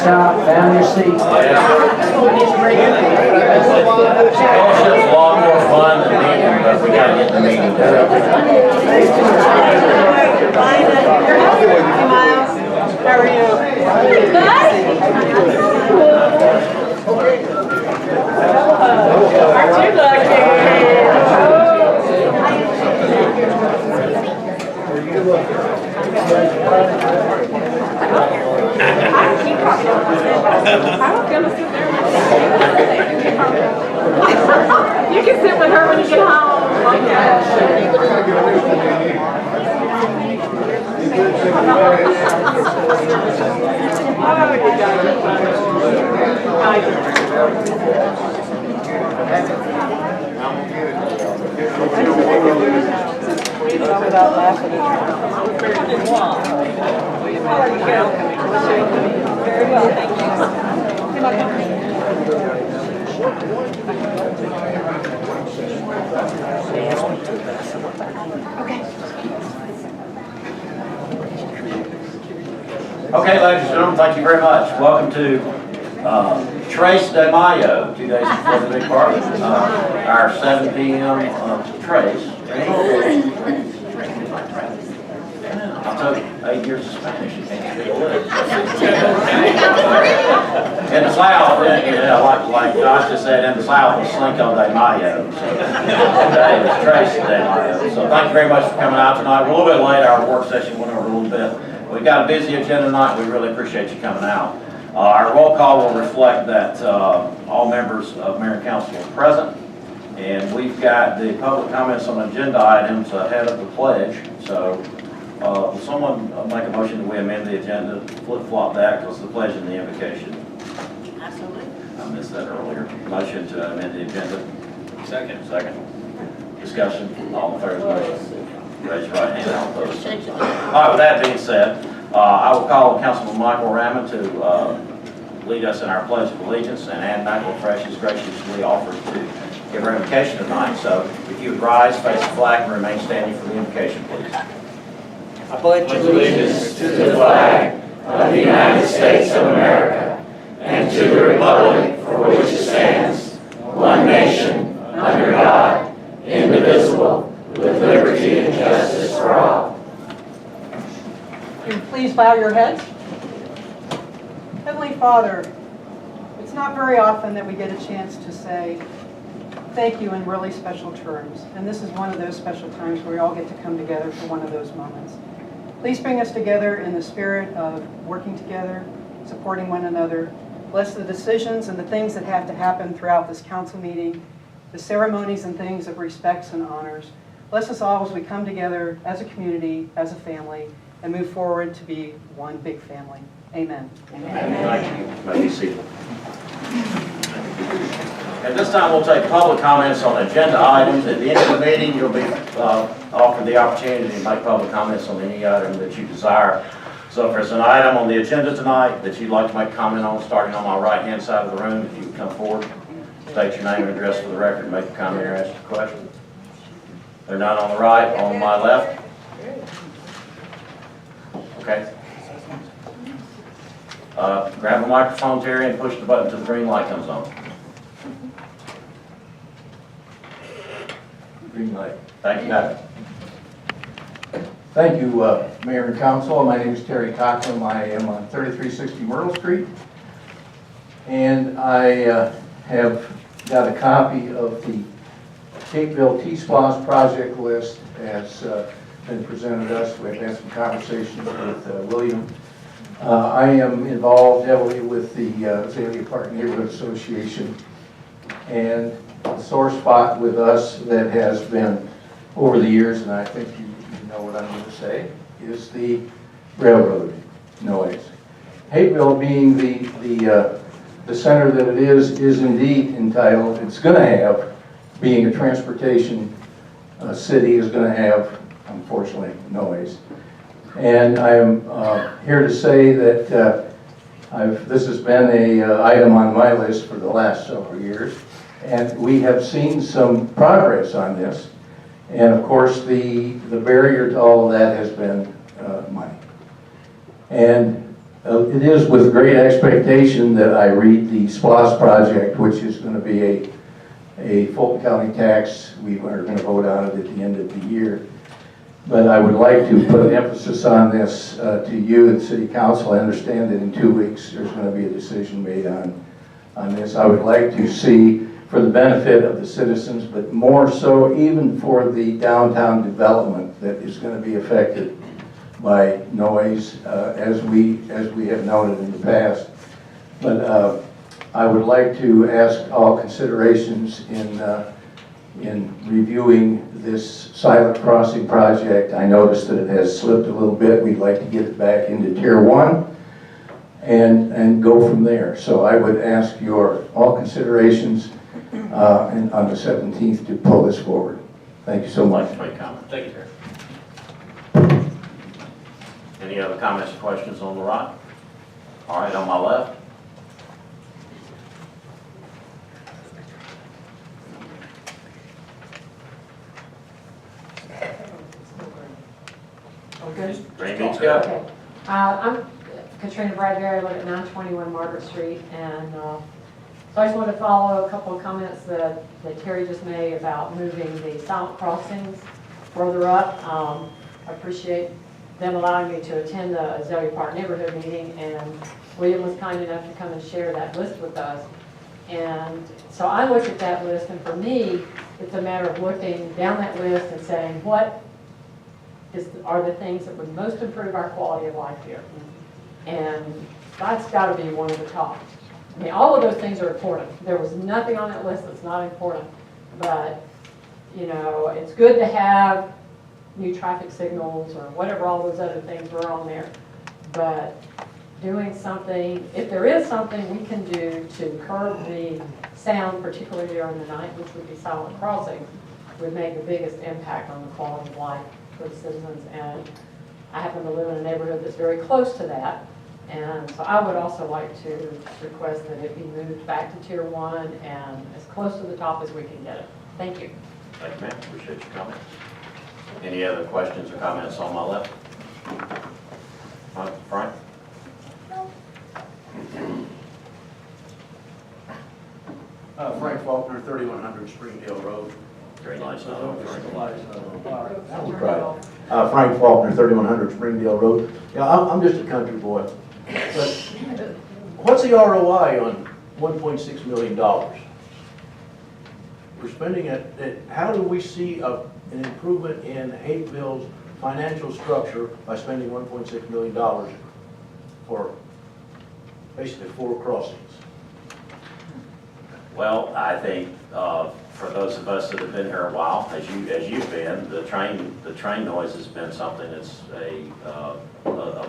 stop, found your seat. Fellowship's a lot more fun than meeting, but we gotta get the meeting done. How are you? Aren't you lucky? I was gonna sit there. You can sit with her when you get home. Without laughing. Very well, thank you. Okay, ladies and gentlemen, thank you very much. Welcome to Trace de Mayo, 2 days before the big party. Our 7 p.m. Trace. I took 8 years of Spanish. You can't speak a lick. In the South, like Josh just said, in the South, it's Cinco de Mayo. So today it's Trace de Mayo. So thank you very much for coming out tonight. We're a little bit late. Our work session went over a little bit. We've got a busy agenda tonight. We really appreciate you coming out. Our roll call will reflect that all members of Mayor and Council are present. And we've got the public comments on agenda items ahead of the pledge. So will someone make a motion that we amend the agenda, flip-flop that, because the pledge and the invocation? Absolutely. I missed that earlier. Motion to amend the agenda. Second. Discussion. All in favor of the motion? Raise your right hand. All opposed. All right, with that being said, I will call on Councilman Michael Rammond to lead us in our Pledge of Allegiance, and Ann McElfresh has graciously offered to give her invocation tonight. So if you would rise, face the flag, and remain standing for the invocation, please. I pledge allegiance to the flag of the United States of America and to the republic for which it stands, one nation, under God, indivisible, with liberty and justice for all. And please bow your heads. Heavenly Father, it's not very often that we get a chance to say thank you in really special terms. And this is one of those special times where we all get to come together for one of those moments. Please bring us together in the spirit of working together, supporting one another. Bless the decisions and the things that have to happen throughout this council meeting, the ceremonies and things of respects and honors. Bless us all as we come together as a community, as a family, and move forward to be one big family. Amen. Amen. Thank you. You may be seated. At this time, we'll take public comments on agenda items. At the end of the meeting, you'll be offered the opportunity to make public comments on any item that you desire. So if there's an item on the agenda tonight that you'd like to make a comment on, starting on my right-hand side of the room, if you would come forward, state your name and address for the record, make a comment or ask a question. They're none on the right, on my left. Okay. Grab a microphone, Terry, and push the button until the green light comes on. Green light. Thank you. Thank you, Mayor and Council. My name is Terry Cochran. I am on 3360 Myrtle Street. And I have got a copy of the Hapeville T-Splost project list as been presented to us. We've had some conversations with William. I am involved heavily with the Azalea Park Neighborhood Association, and a sore spot with us that has been over the years, and I think you know what I'm going to say, is the railroad noise. Hapeville, being the center that it is indeed entitled, it's going to have, being a transportation city, is going to have, unfortunately, noise. And I am here to say that this has been an item on my list for the last several years, and we have seen some progress on this. And of course, the barrier to all of that has been money. And it is with great expectation that I read the T-Splost project, which is going to be a Fulton County tax. We are going to vote on it at the end of the year. But I would like to put an emphasis on this to you and City Council. I understand that in 2 weeks there's going to be a decision made on this. I would like to see, for the benefit of the citizens, but more so even for the downtown development that is going to be affected by noise, as we have noted in the past. But I would like to ask all considerations in reviewing this silent crossing project. I noticed that it has slipped a little bit. We'd like to get it back into Tier 1 and go from there. So I would ask your all considerations on the 17th to pull this forward. Thank you so much. Thank you, Terry. Any other comments or questions on the right? All right, on my left. Green beans go. Okay. I'm Katrina Bradbury. I live at 921 Margaret Street, and so I just want to follow a couple of comments that Terry just made about moving the silent crossings further up. I appreciate them allowing me to attend the Azalea Park neighborhood meeting, and William was kind enough to come and share that list with us. And so I looked at that list, and for me, it's a matter of looking down that list and saying, what are the things that would most improve our quality of life here? And that's got to be one of the top. I mean, all of those things are important. There was nothing on that list that's not important. But, you know, it's good to have new traffic signals or whatever all those other things were on there. But doing something, if there is something we can do to curb the sound, particularly during the night, which would be silent crossing, would make the biggest impact on the quality of life for the citizens. And I happen to live in a neighborhood that's very close to that. And so I would also like to request that it be moved back to Tier 1 and as close to the top as we can get it. Thank you. Thank you, ma'am. Appreciate your comments. Any other questions or comments on my left? Frank? Frank Faulkner, 3100 Springdale Road. Very nice. Frank. Frank Faulkner, 3100 Springdale Road. Yeah, I'm just a country boy. But what's the ROI on $1.6 million? We're spending it. How do we see an improvement in Hapeville's financial structure by spending $1.6 million for basically 4 crossings? Well, I think for those of us that have been here a while, as you've been, the train noise has been something that's a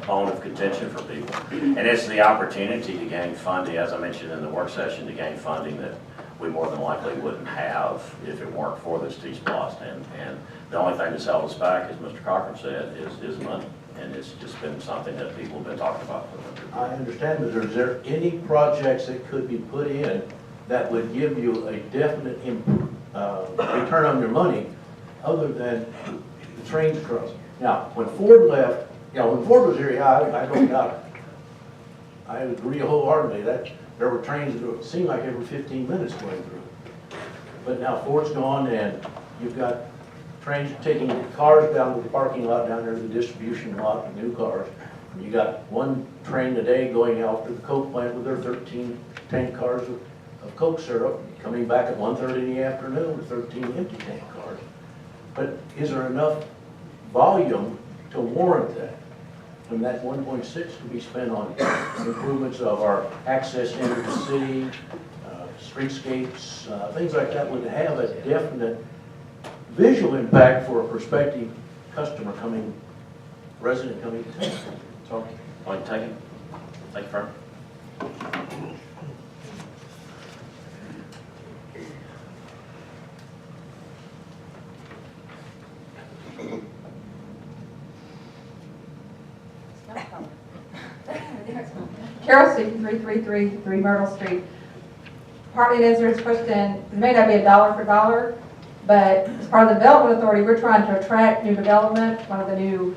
bone of contention for people, and it's the opportunity to gain funding, as I mentioned in the work session, to gain funding that we more than likely wouldn't have if it weren't for this T-Splost. And the only thing that's held us back, as Mr. Cochran said, is money, and it's just been something that people have been talking about for a number of years. I understand, but is there any projects that could be put in that would give you a definite return on your money other than the trains crossing? Now, when Ford left, when Ford was here, I don't doubt it. I agree wholeheartedly that there were trains that seemed like every 15 minutes going through. But now Ford's gone, and you've got trains taking cars down to the parking lot down there, the distribution lot, the new cars. And you got one train a day going out to the Coke plant with their 13 tank cars of Coke syrup, coming back at 1:30 in the afternoon with 13 empty tank cars. But is there enough volume to warrant that? And that 1.6 could be spent on improvements of our access into the city, streetscapes, things like that would have a definite visual impact for a prospective customer resident coming to town. So, Point taken. Thank you, Frank. Carol Seaton, 3333 Myrtle Street. Partly it is there's pushed in, it may not be a dollar for dollar, but as part of the development authority, we're trying to attract new development. One of the new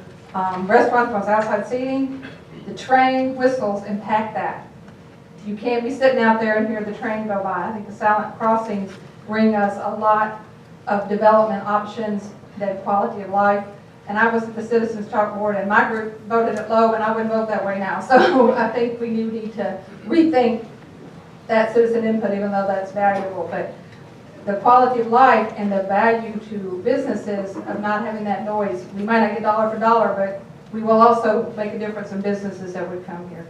restaurants wants outside seating. The train whistles impact that. You can't be sitting out there and hear the train go by. I think the silent crossings bring us a lot of development options, that quality of life. And I was at the Citizens Talk Board, and my group voted it low, and I wouldn't vote that way now. So I think we need to rethink that citizen input, even though that's valuable. But the quality of life and the value to businesses of not having that noise, we might not get dollar for dollar, but we will also make a difference in businesses that would come here.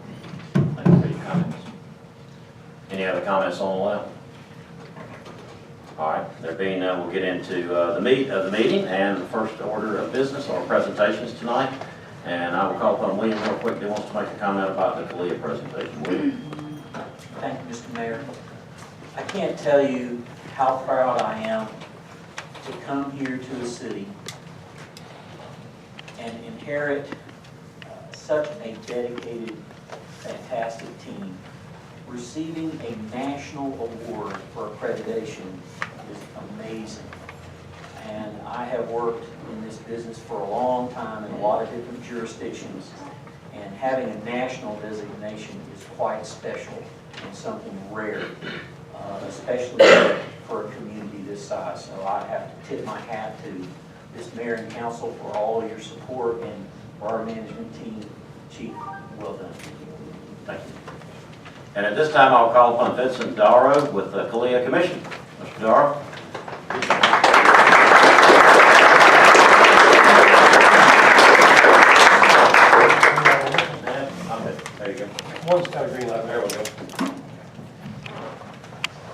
Thank you for your comments. Any other comments on the level? All right, there being none, we'll get into the meat of the meeting and the first order of business or presentations tonight. And I will call upon William real quick. He wants to make a comment about the CALEA presentation. William. Thank you, Mr. Mayor. I can't tell you how proud I am to come here to the city and inherit such a dedicated, fantastic team. Receiving a national award for accreditation is amazing. And I have worked in this business for a long time in a lot of different jurisdictions. And having a national designation is quite special and something rare, especially for a community this size. So I have to tip my hat to this mayor and council for all your support, and for our management team. Chief, well done. Thank you. And at this time, I'll call upon Vincent Darrow with the CALEA Commission. Mr. Darrow. There you go. One's got a green light, there we go.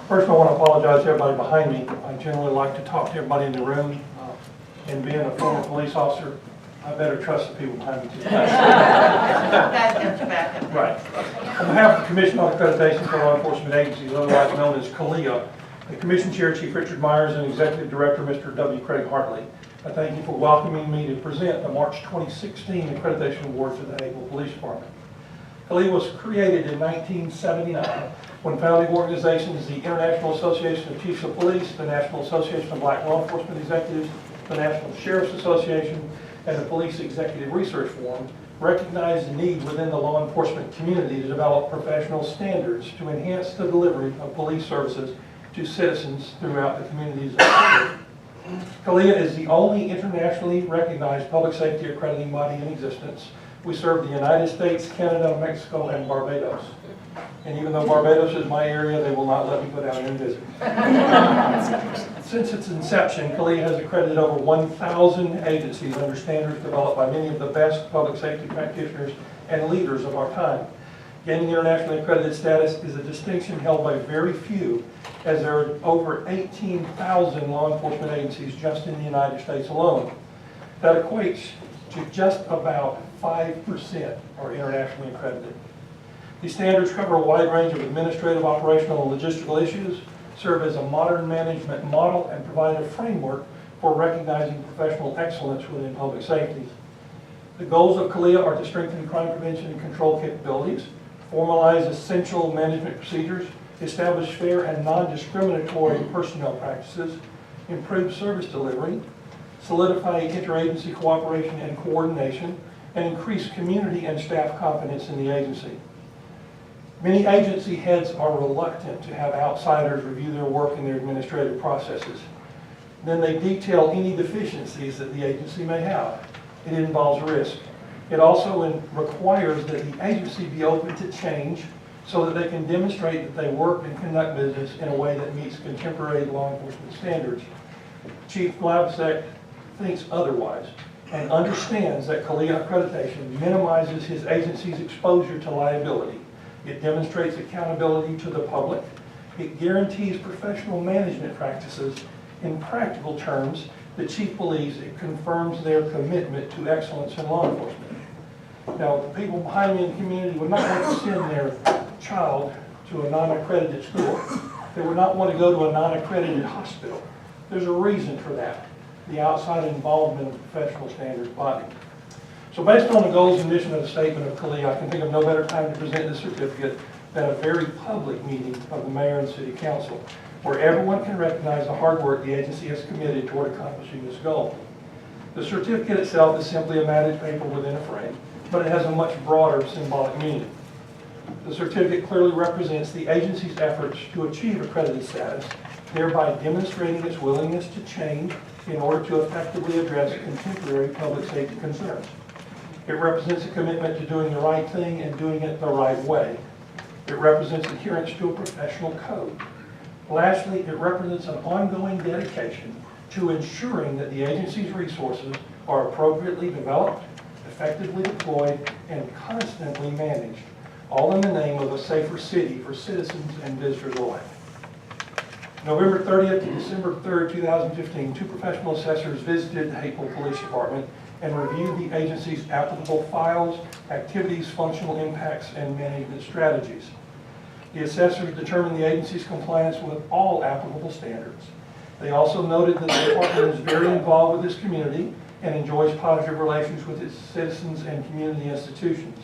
First, I want to apologize to everybody behind me. I generally like to talk to everybody in the room. And being a former police officer, I better trust the people behind me too. Right. On behalf of the Commission on Accreditation for Law Enforcement Agencies, otherwise known as CALEA, the Commission Chair, Chief Richard Myers, and Executive Director, Mr. W. Craig Hartley, I thank you for welcoming me to present the March 2016 Accreditation Award to the Hapeville Police Department. CALEA was created in 1979 when founding organizations, the International Association of Chiefs of Police, the National Association of Black Law Enforcement Executives, the National Sheriff's Association, and the Police Executive Research Forum, recognized the need within the law enforcement community to develop professional standards to enhance the delivery of police services to citizens throughout the communities of the state. CALEA is the only internationally recognized public safety accrediting body in existence. We serve the United States, Canada, Mexico, and Barbados. And even though Barbados is my area, they will not let me go down there and visit. Since its inception, CALEA has accredited over 1,000 agencies under standards developed by many of the best public safety practitioners and leaders of our time. Gaining internationally accredited status is a distinction held by very few, as there are over 18,000 law enforcement agencies just in the United States alone. That equates to just about 5% are internationally accredited. These standards cover a wide range of administrative, operational, and logistical issues, serve as a modern management model, and provide a framework for recognizing professional excellence within public safety. The goals of CALEA are to strengthen crime prevention and control capabilities, formalize essential management procedures, establish fair and non-discriminatory personnel practices, improve service delivery, solidify interagency cooperation and coordination, and increase community and staff confidence in the agency. Many agency heads are reluctant to have outsiders review their work and their administrative processes. Then they detail any deficiencies that the agency may have. It involves risk. It also requires that the agency be open to change so that they can demonstrate that they work and conduct business in a way that meets contemporary law enforcement standards. Chief Glavsek thinks otherwise and understands that CALEA accreditation minimizes his agency's exposure to liability. It demonstrates accountability to the public. It guarantees professional management practices. In practical terms, the chief believes it confirms their commitment to excellence in law enforcement. Now, the people behind me in the community would not want to send their child to a non-accredited school. They would not want to go to a non-accredited hospital. There's a reason for that, the outside involvement of the professional standards body. So based on the goals and mission of the statement of CALEA, I can think of no better time to present this certificate than a very public meeting of the mayor and city council, where everyone can recognize the hard work the agency has committed toward accomplishing this goal. The certificate itself is simply a matted paper within a frame, but it has a much broader symbolic meaning. The certificate clearly represents the agency's efforts to achieve accredited status, thereby demonstrating its willingness to change in order to effectively address contemporary public safety concerns. It represents a commitment to doing the right thing and doing it the right way. It represents adherence to a professional code. Lastly, it represents an ongoing dedication to ensuring that the agency's resources are appropriately developed, effectively deployed, and constantly managed, all in the name of a safer city for citizens and visitors alike. November 30th to December 3rd, 2015, two professional assessors visited the Hapeville Police Department and reviewed the agency's applicable files, activities, functional impacts, and management strategies. The assessors determined the agency's compliance with all applicable standards. They also noted that the department is very involved with its community and enjoys positive relations with its citizens and community institutions.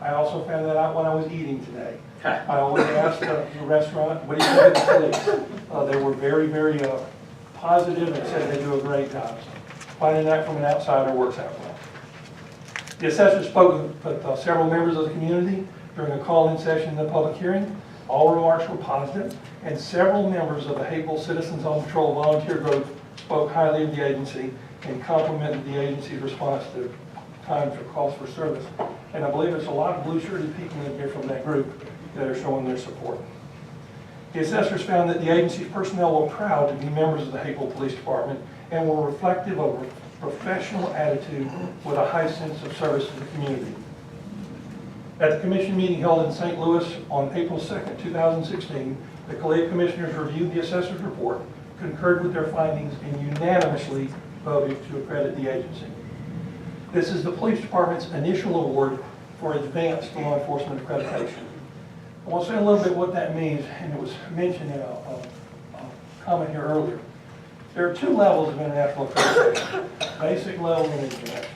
I also found that out when I was eating today. I always asked the restaurant, what do you think of the police? They were very, very positive and said they do a great job. So finding that from an outsider works out well. The assessor spoke with several members of the community during a call-in session in the public hearing. All remarks were positive, and several members of the Hapeville Citizens on Patrol volunteer group spoke highly of the agency and complimented the agency's response to times or calls for service. And I believe there's a lot of blue-shirted people in here from that group that are showing their support. The assessors found that the agency's personnel were proud to be members of the Hapeville Police Department and were reflective of a professional attitude with a high sense of service to the community. At the commission meeting held in St. Louis on April 2nd, 2016, the CALEA commissioners reviewed the assessor's report, concurred with their findings, and unanimously voted to accredit the agency. This is the police department's initial award for advanced law enforcement accreditation. I want to say a little bit what that means, and it was mentioned in a comment here earlier. There are two levels of international accreditation, basic level and advanced.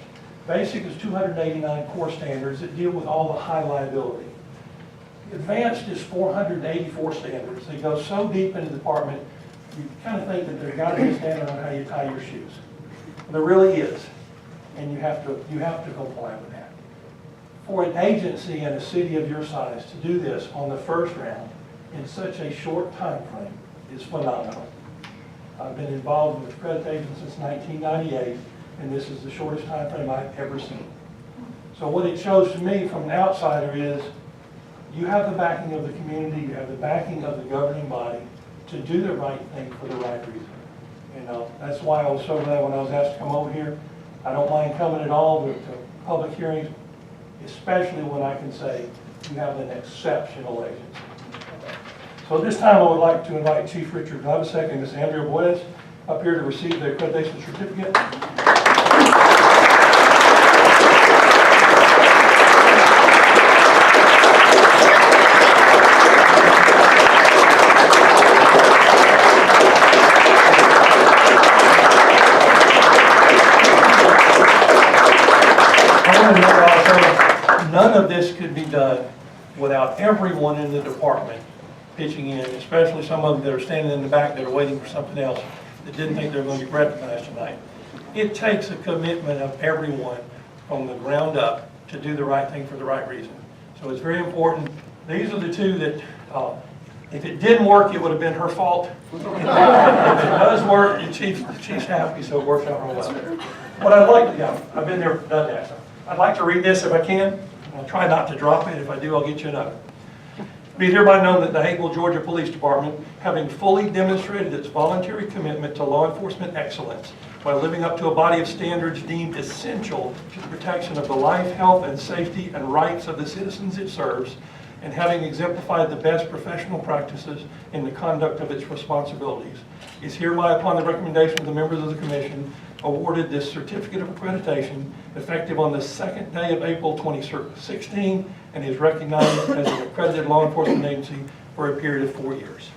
Basic is 289 core standards that deal with all the high liability. Advanced is 484 standards. They go so deep into the department, you kind of think that there's got to be a standard on how you tie your shoes. Well, there really is, and you have to comply with that. For an agency and a city of your size to do this on the first round in such a short time frame is phenomenal. I've been involved with accreditation since 1998, and this is the shortest time frame I've ever seen. So what it shows to me from an outsider is you have the backing of the community, you have the backing of the governing body to do the right thing for the right reason. You know, that's why I was so glad when I was asked to come over here. I don't mind coming at all to public hearings, especially when I can say you have an exceptional agency. So at this time I would like to invite Chief Richard Glavasek and Ms. Andrea Boyes up here to receive the accreditation certificate. None of this could be done without everyone in the department pitching in, especially some of them that are standing in the back that are waiting for something else that didn't think they were going to get recognized tonight. It takes a commitment of everyone from the ground up to do the right thing for the right reason. So it's very important. These are the two that, if it didn't work, it would have been her fault. If it does work, the chief's happy, so it works out real well. What I'd like to, I've been there, done that. So I'd like to read this if I can. I'll try not to drop it. If I do, I'll get you another. Be it hereby known that the Hapeville, Georgia Police Department, having fully demonstrated its voluntary commitment to law enforcement excellence by living up to a body of standards deemed essential to the protection of the life, health, and safety and rights of the citizens it serves, and having exemplified the best professional practices in the conduct of its responsibilities, is hereby, upon the recommendation of the members of the Commission, awarded this certificate of accreditation effective on the second day of April 2016 and is recognized as an accredited law enforcement agency for a period of 4 years.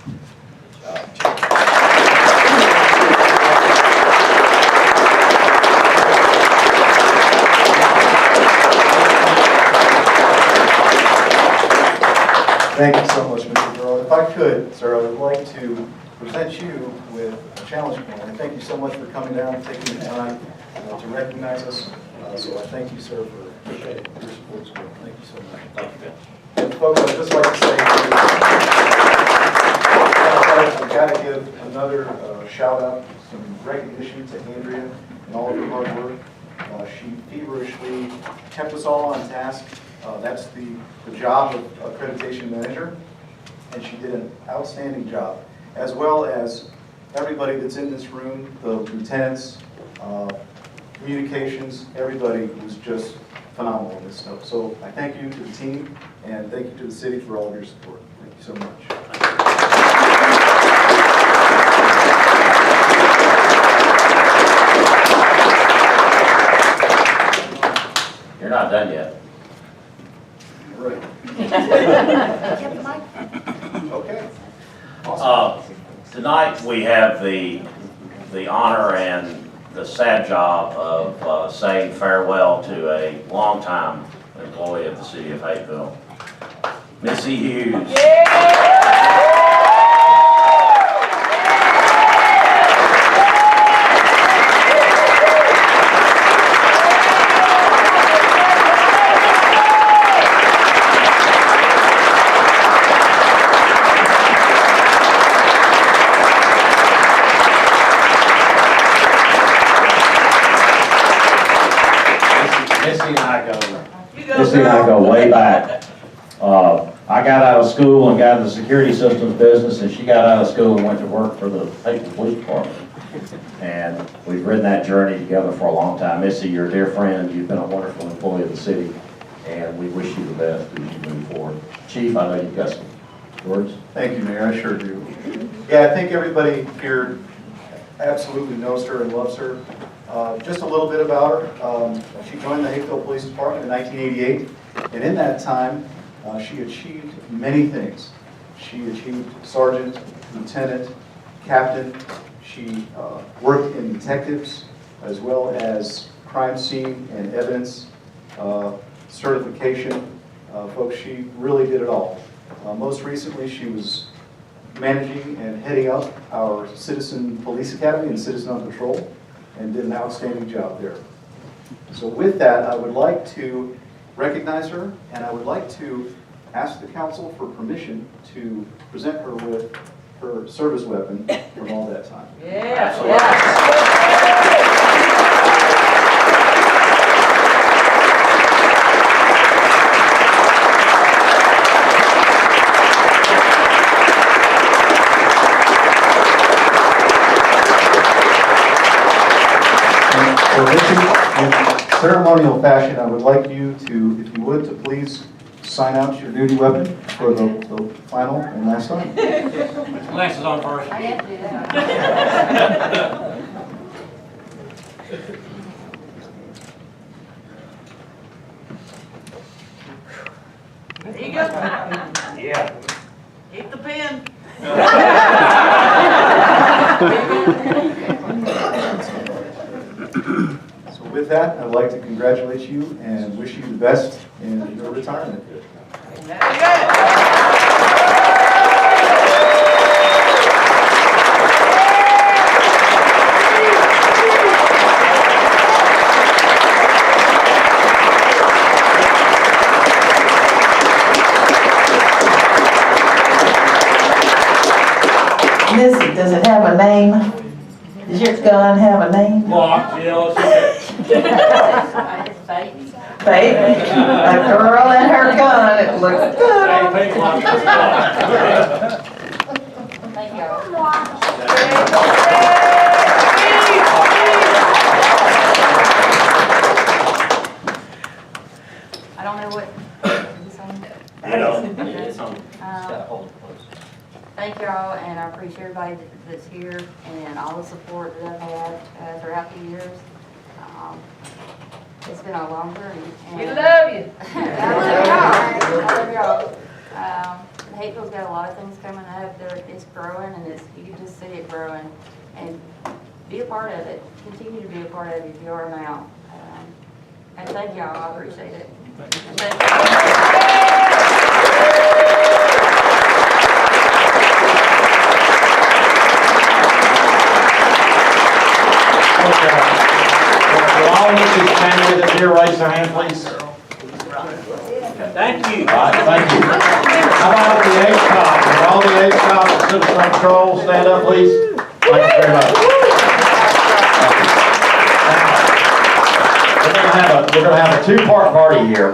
Thank you so much, Mr. Burrow. If I could, sir, I would like to present you with challenge point. And thank you so much for coming down, taking the time to recognize us. So I thank you, sir, for your support as well. Thank you so much. Thank you, Ben. And folks, I'd just like to say, I've got to give another shout out, some recognition to Andrea and all of her hard work. She feverishly kept us all on task. That's the job of accreditation manager, and she did an outstanding job, as well as everybody that's in this room, the lieutenants, communications, everybody was just phenomenal in this stuff. So I thank you to the team, and thank you to the city for all of your support. Thank you so much. You're not done yet. Right. Okay. Tonight, we have the honor and the sad job of saying farewell to a longtime employee of the city of Hapeville, Missy Hughes. Missy and I go way back. I got out of school and got in the security systems business, and she got out of school and went to work for the Hapeville Police Department. And we've ridden that journey together for a long time. Missy, you're a dear friend. You've been a wonderful employee of the city, and we wish you the best as you move forward. Chief, I know you've got some words. Thank you, Mayor. I sure do. Yeah, I think everybody here absolutely knows her and loves her. Just a little bit about her. She joined the Hapeville Police Department in 1988, and in that time, she achieved many things. She achieved sergeant, lieutenant, captain. She worked in detectives as well as crime scene and evidence certification. Folks, she really did it all. Most recently, she was managing and heading up our Citizen Police Academy and Citizen on Patrol, and did an outstanding job there. So with that, I would like to recognize her, and I would like to ask the council for permission to present her with her service weapon from all that time. So in ceremonial fashion, I would like you to, if you would, to please sign out your duty weapon for the final and last time. Glasses on first. I have to do that. There you go. Yeah. Keep the pen. So with that, I'd like to congratulate you and wish you the best in your retirement. Missy, does it have a name? Does your gun have a name? Locked, Baby, a girl and her gun, it looks good. Thank you. I don't know what, is this on? It's on. Just gotta hold it close. Thank y'all, and I appreciate everybody that's here and all the support that I've had throughout the years. It's been a long journey. We love you. I love y'all. I love y'all. Hapeville's got a lot of things coming up. It's growing, and you can just see it growing. And be a part of it. Continue to be a part of it if you are now. And thank y'all. I appreciate it. Thank you. Will all of these candidates here raise their hand, please? Thank you. All right, thank you. How about the eight cops? Will all the eight cops of Citizen Patrol stand up, please? Thank you very much. We're going to have a two-part party here.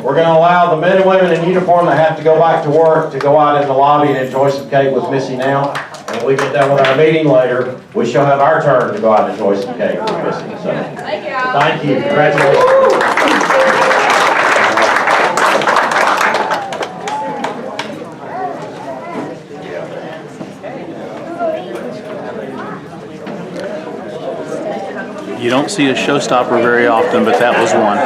We're going to allow the men and women in uniform that have to go back to work to go out in the lobby and enjoy some cake with Missy now. And when we get done with our meeting later, we shall have our turn to go out and enjoy some cake with Missy. So, thank you. Congratulations. You don't see a showstopper very often, but that was one.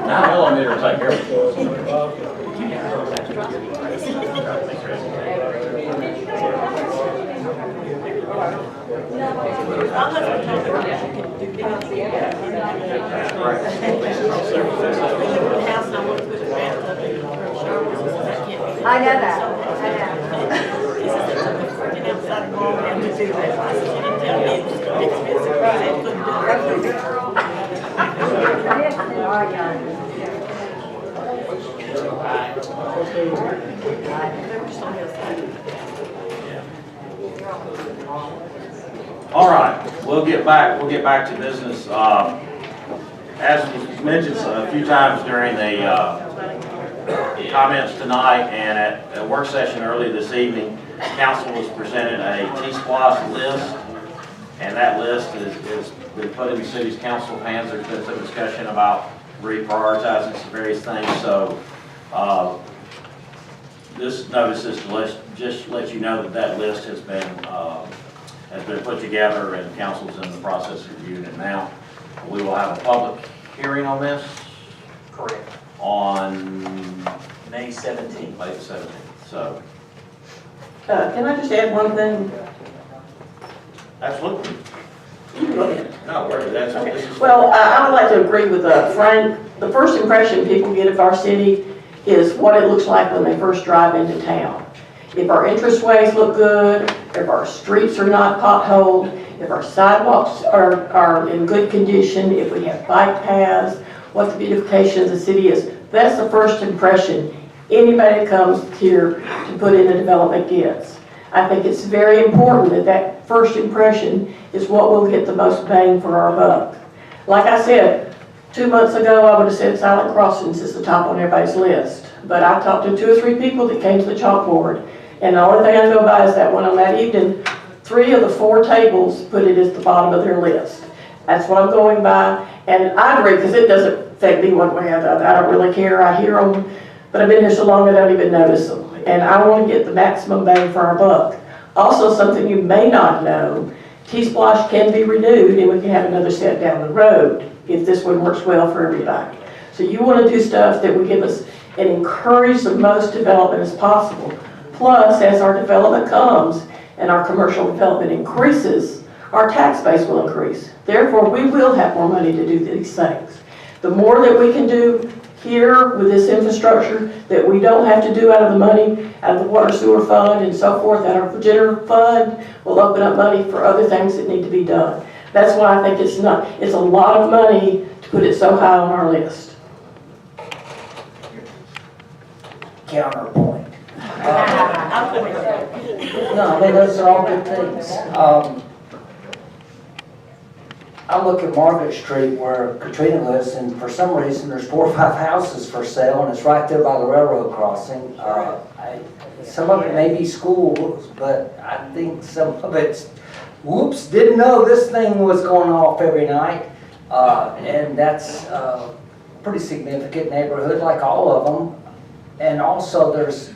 Now, millimeter, take care of it. I know that. All right, we'll get back to business. As was mentioned a few times during the comments tonight and at a work session earlier this evening, council was presented a T-Splost list, and that list has been put in the city's council hands. There's been some discussion about reprioritizing some various things, so this notice is to just let you know that list has been put together and council's in the process of reviewing it now. We will have a public hearing on this. Correct. On May 17th. May 17th. So, Can I just add one thing? absolutely. Go ahead. No, that's what this is. Well, I would like to agree with Frank. The first impression people get of our city is what it looks like when they first drive into town. If our entranceways look good, if our streets are not potholed, if our sidewalks are in good condition, if we have bike paths, what the beautification of the city is, that's the first impression anybody that comes here to put in a development gets. I think it's very important that that first impression is what will get the most bang for our buck. Like I said, 2 months ago, I would have said silent crossings is the top on everybody's list. But I talked to 2 or 3 people that came to the chalkboard, and the only thing I know about is that one on that evening, 3 of the 4 tables put it at the bottom of their list. That's what I'm going by, and I agree, because it doesn't affect me one way or the other. I don't really care. I hear them, but I've been here so long I don't even notice them. And I want to get the maximum bang for our buck. Also, something you may not know, T-Splost can be renewed, and we can have another set down the road if this one works well for everybody. So you want to do stuff that will give us and encourage the most development as possible. Plus, as our development comes and our commercial development increases, our tax base will increase. Therefore, we will have more money to do these things. The more that we can do here with this infrastructure that we don't have to do out of the money, out of the water sewer fund and so forth, out of our general fund, will open up money for other things that need to be done. That's why I think it's a lot of money to put it so high on our list. Counterpoint. No, I mean, those are all good things. I look at Market Street where Katrina lives, and for some reason there's 4 or 5 houses for sale, and it's right there by the railroad crossing. Some of it may be schools, but I think some of it's, whoops, didn't know this thing was going off every night. And that's a pretty significant neighborhood, like all of them. And also there's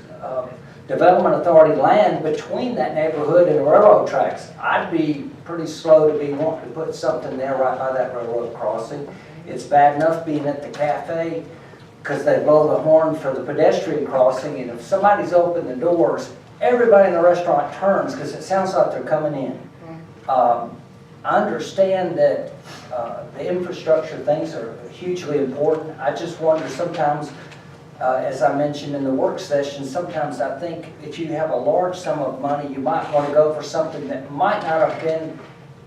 Development Authority land between that neighborhood and the railroad tracks. I'd be pretty slow to be wanting to put something there right by that railroad crossing. It's bad enough being at the cafe because they blow the horn for the pedestrian crossing, and if somebody's opened the doors, everybody in the restaurant turns because it sounds like they're coming in. I understand that the infrastructure things are hugely important. I just wonder sometimes, as I mentioned in the work session, sometimes I think if you have a large sum of money, you might want to go for something that might not have been,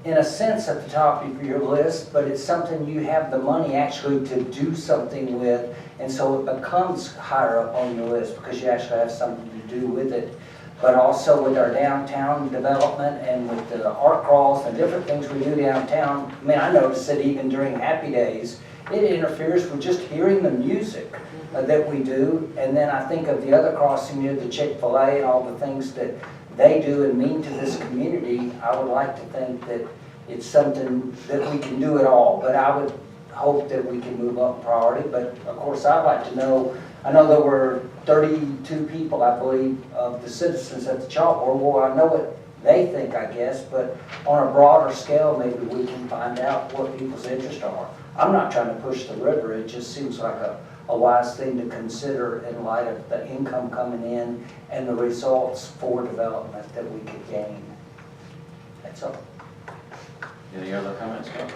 in a sense, at the top of your list, but it's something you have the money actually to do something with, and so it becomes higher up on your list because you actually have something to do with it. But also with our downtown development and with the art crawls and different things we do downtown, I mean, I notice that even during happy days, it interferes with just hearing the music that we do. And then I think of the other crossing near the Chick-fil-A and all the things that they do and mean to this community. I would like to think that it's something that we can do it all, but I would hope that we can move up priority. But of course, I'd like to know, I know there were 32 people, I believe, of the citizens at the chalkboard. Well, I know what they think, I guess, but on a broader scale, maybe we can find out what people's interests are. I'm not trying to push the river. It just seems like a wise thing to consider in light of the income coming in and the results for development that we could gain. That's all. Any other comments, Scott?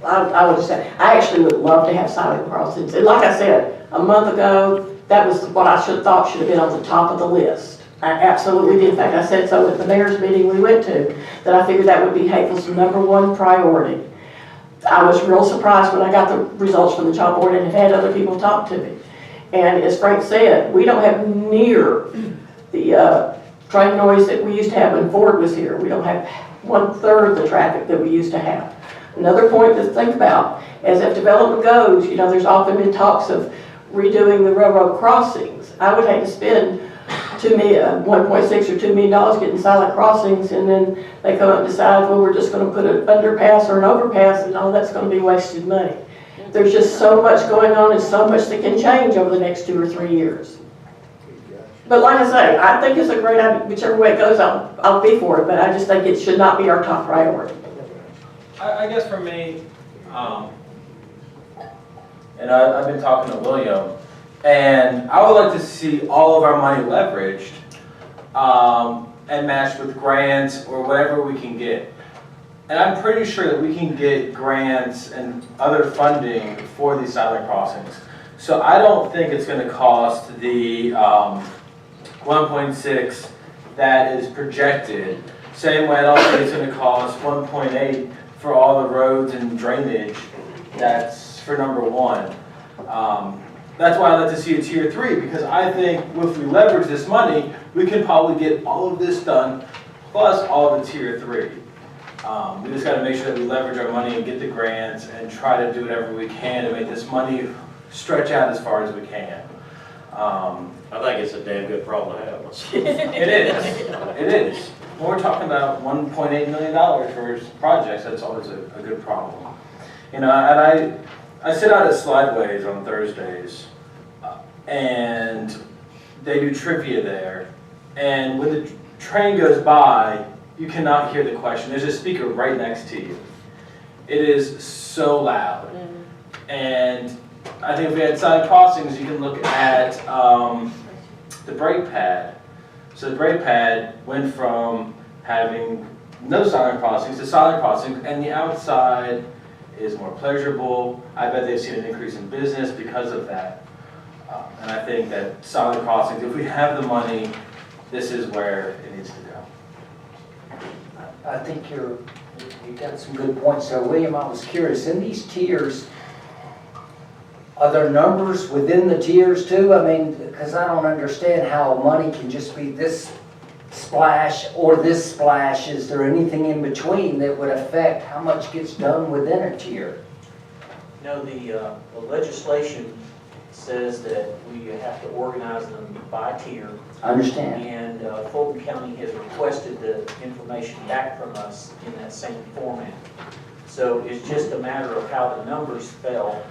I would just say, I actually would love to have silent crossings. And like I said, a month ago, that was what I should have thought should have been on the top of the list. I absolutely did. In fact, I said so at the mayor's meeting we went to, that I figured that would be Hapeville's #1 priority. I was real surprised when I got the results from the chalkboard and had other people talk to me. And as Frank said, we don't have near the train noise that we used to have when Ford was here. We don't have 1/3 the traffic that we used to have. Another point to think about, as that development goes, you know, there's often been talks of redoing the railroad crossings. I would hate to spend $1.6 or $2 million getting silent crossings, and then they come up and decide, well, we're just going to put an underpass or an overpass, and all that's going to be wasted money. There's just so much going on and so much that can change over the next 2 or 3 years. But like I say, I think it's a great idea. Whichever way it goes, I'll be for it, but I just think it should not be our top priority. I guess for me, and I've been talking to William, and I would like to see all of our money leveraged and matched with grants or whatever we can get. And I'm pretty sure that we can get grants and other funding for these silent crossings. So I don't think it's going to cost the 1.6 that is projected. Same way I don't think it's going to cost 1.8 for all the roads and drainage. That's for #1. That's why I'd like to see a tier 3, because I think if we leverage this money, we can probably get all of this done, plus all of the tier 3. We just got to make sure that we leverage our money and get the grants and try to do whatever we can to make this money stretch out as far as we can. I think it's a damn good problem to have. It is. It is. When we're talking about $1.8 million for projects, that's always a good problem. You know, and I sit out at Slideways on Thursdays, and they do trivia there. And when the train goes by, you cannot hear the question. There's a speaker right next to you. It is so loud. And I think if we had silent crossings, you can look at the brake pad. So the brake pad went from having no silent crossings to silent crossings, and the outside is more pleasurable. I bet they've seen an increase in business because of that. And I think that silent crossings, if we have the money, this is where it needs to go. I think you got some good points there, William. I was curious, in these tiers, are there numbers within the tiers too? I mean, because I don't understand how money can just be this splash or this splash. Is there anything in between that would affect how much gets done within a tier? No, the legislation says that we have to organize them by tier. I understand. And Fulton County has requested the information back from us in that same format. So it's just a matter of how the numbers fell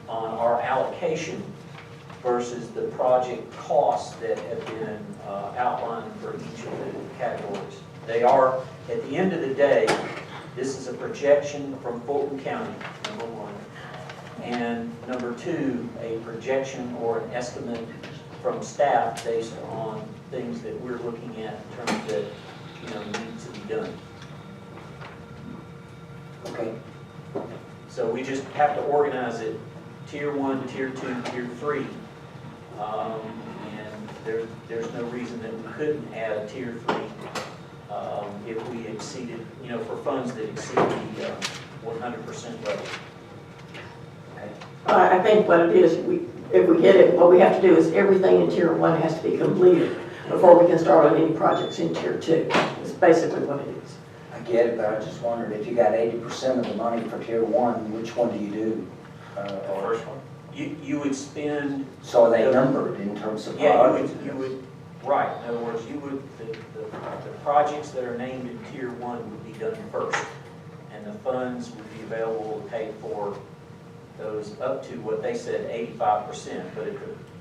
on our allocation versus the project costs that have been outlined for each of the categories. They are, at the end of the day, this is a projection from Fulton County, #1, And number two, a projection or an estimate from staff based on things that we're looking at in terms that, need to be done. Okay. So we just have to organize it, tier 1, tier 2, tier 3. And there's no reason that we couldn't add a tier 3 if we exceeded, for funds that exceed the 100% level. I think what it is, if we get it, what we have to do is everything in tier 1 has to be completed before we can start on any projects in tier 2. It's basically what it is. I get it, but I just wondered if you got 80% of the money for tier 1, which one do you do? The first one? You would spend. So are they numbered in terms of Yeah, priorities? you would, right. In other words, the projects that are named in tier 1 would be done first. And the funds would be available to pay for those up to what they said 85%. But if,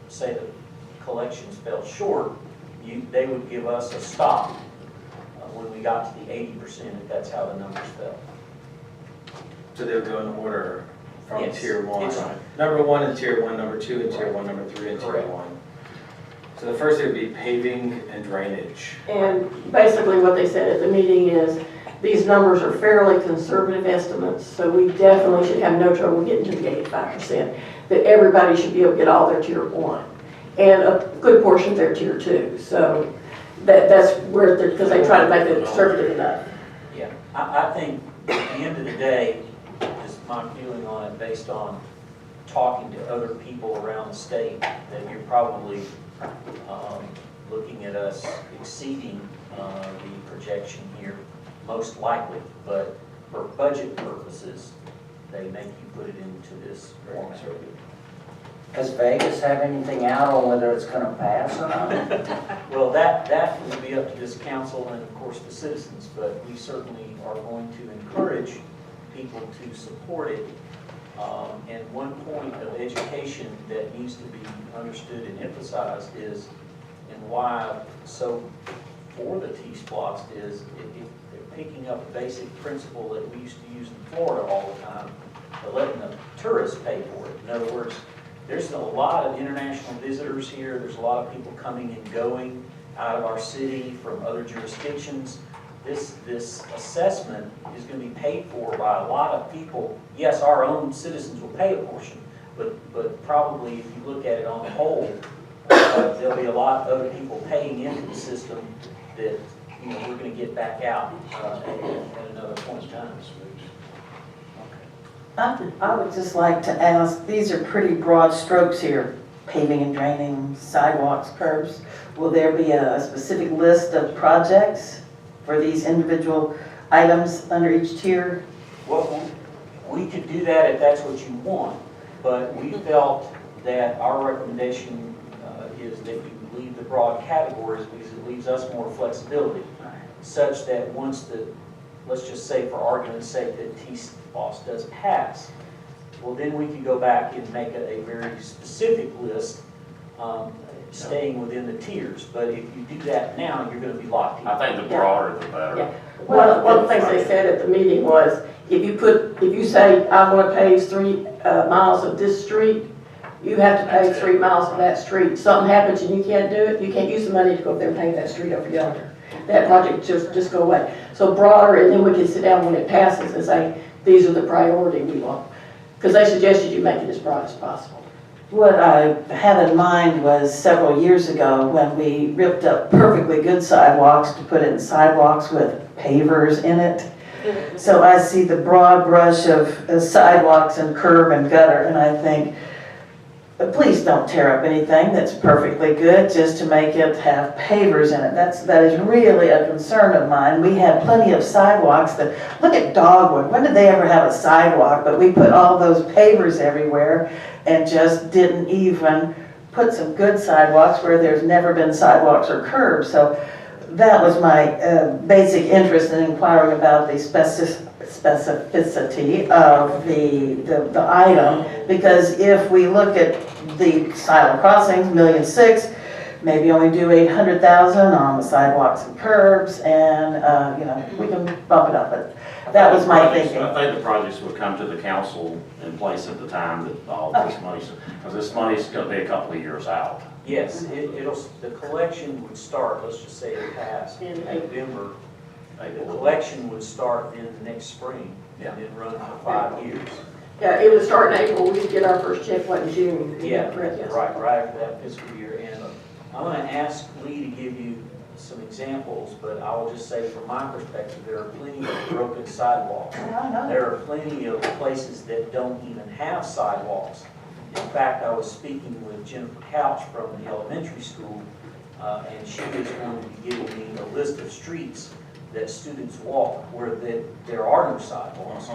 say, the collections fell short, they would give us a stop when we got to the 80%, if that's how the numbers fell. So they'll go in order from Yes. tier 1. It's- Number 1 in tier 1, number 2 in tier 1, number 3 in tier Correct. 1. So the first would be paving and drainage. And basically what they said at the meeting is, these numbers are fairly conservative estimates, so we definitely should have no trouble getting to the 85%. That everybody should be able to get all their tier 1, and a good portion of their tier 2. So that's where, because they try to make it conservative enough. Yeah, I think at the end of the day, is my feeling on it based on talking to other people around the state, that you're probably looking at us exceeding the projection here, most likely. But for budget purposes, they make you put it into this format. Does Vegas have anything out on whether it's going to pass or not? Well, that will be up to this council and, of course, the citizens, but we certainly are going to encourage people to support it. And one point of education that needs to be understood and emphasized is, and why so for the T-Splost is, they're picking up a basic principle that we used to use in Florida all the time, of letting the tourists pay for it. In other words, there's a lot of international visitors here. There's a lot of people coming and going out of our city from other jurisdictions. This assessment is going to be paid for by a lot of people. Yes, our own citizens will pay a portion, but probably if you look at it on the whole, there'll be a lot of other people paying into the system that we're going to get back out at another point in time. I would just like to ask, these are pretty broad strokes here, paving and draining, sidewalks, curbs. Will there be a specific list of projects for these individual items under each tier? Well, we could do that if that's what you want, but we felt that our recommendation is that you leave the broad categories because it leaves us more flexibility, such that once let's just say for argument's sake that T-Splost does pass, well then we can go back and make a very specific list, staying within the tiers. But if you do that now, you're going to be locked in. I think the broader the better. Yeah. One of the things they said at the meeting was, if you say, I want to pave 3 miles of this street, you have to pave 3 miles of that street. Something happens and you can't do it, you can't use the money to go up there and pave that street over yonder. That project just go away. So broader, and then we can sit down when it passes and say, these are the priority we want. Because they suggested you make it as broad as possible. What I had in mind was several years ago when we ripped up perfectly good sidewalks to put in sidewalks with pavers in it. So I see the broad brush of sidewalks and curb and gutter, and I think, please don't tear up anything that's perfectly good just to make it have pavers in it. That is really a concern of mine. We had plenty of sidewalks that, look at Dogwood, when did they ever have a sidewalk? But we put all those pavers everywhere and just didn't even put some good sidewalks where there's never been sidewalks or curbs. So that was my basic interest in inquiring about the specificity of the item, because if we look at the silent crossings, $1.6 million, maybe only do 800,000 on the sidewalks and curbs, and we can bump it up. But That was my Projects- thinking. I think the projects would come to the council in place at the time that all this money, because this money's gonna be a couple of years out. Yes, the collection would start, let's just say it passed in November. The collection would start in the next spring Yeah. and then run for 5 years. Yeah, it would start in April, we could get our first check, what, in June? Yeah, Correct, yes. right after that fiscal year. And I'm going to ask Lee to give you some examples, but I will just say from my perspective, there are plenty of broken sidewalks. There are plenty of places that don't even have sidewalks. In fact, I was speaking with Jennifer Couch from the elementary school, and she was going to be giving me a list of streets that students walk where there are no sidewalks.